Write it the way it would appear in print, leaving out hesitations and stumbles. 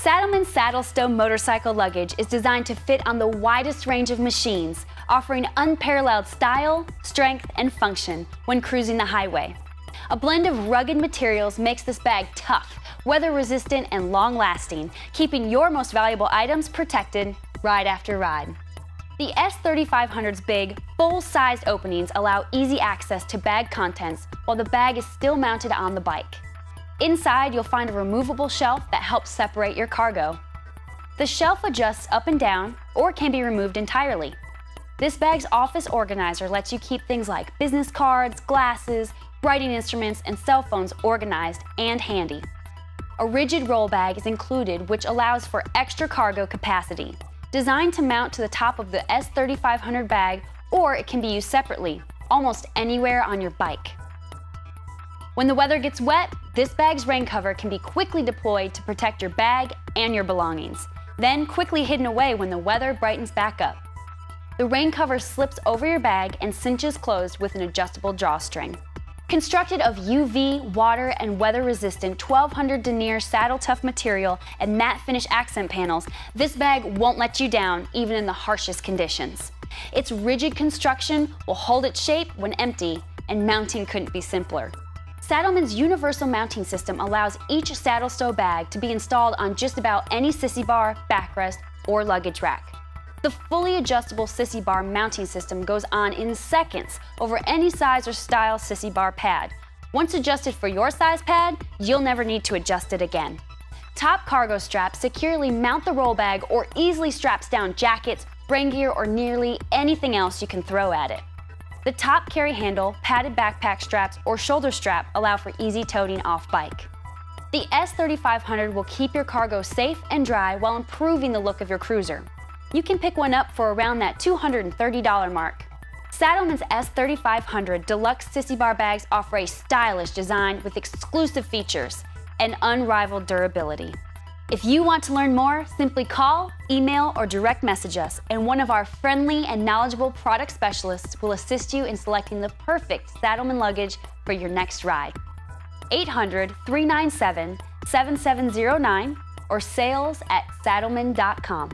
Saddlemen Saddlestow motorcycle luggage is designed to fit on the widest range of machines, offering unparalleled style, strength, and function when cruising the highway. A blend of rugged materials makes this bag tough, weather-resistant, and long-lasting, keeping your most valuable items protected ride after ride. The S3500's big, full-sized openings allow easy access to bag contents while the bag is still mounted on the bike. Inside, you'll find a removable shelf that helps separate your cargo. The shelf adjusts up and down or can be removed entirely. This bag's office organizer lets you keep things like business cards, glasses, writing instruments, and cell phones organized and handy. A rigid roll bag is included, which allows for extra cargo capacity. Designed to mount to the top of the S3500 bag, or it can be used separately, almost anywhere on your bike. When the weather gets wet, this bag's rain cover can be quickly deployed to protect your bag and your belongings, then quickly hidden away when the weather brightens back up. The rain cover slips over your bag and cinches closed with an adjustable drawstring. Constructed of UV, water, and weather-resistant 1200 denier saddle-tough material and matte finish accent panels, this bag won't let you down even in the harshest conditions. Its rigid construction will hold its shape when empty, and mounting couldn't be simpler. Saddlemen's universal mounting system allows each Saddlestow bag to be installed on just about any sissy bar, backrest, or luggage rack. The fully adjustable sissy bar mounting system goes on in seconds over any size or style sissy bar pad. Once adjusted for your size pad, you'll never need to adjust it again. Top cargo straps securely mount the roll bag or easily straps down jackets, rain gear, or nearly anything else you can throw at it. The top carry handle, padded backpack straps, or shoulder strap allow for easy toting off bike. The S3500 will keep your cargo safe and dry while improving the look of your cruiser. You can pick one up for around that $230 mark. Saddlemen's S3500 Deluxe Sissy Bar bags offer a stylish design with exclusive features and unrivaled durability. If you want to learn more, simply call, email, or direct message us, and one of our friendly and knowledgeable product specialists will assist you in selecting the perfect Saddlemen luggage for your next ride. 800-397-7709 or sales@saddlemen.com.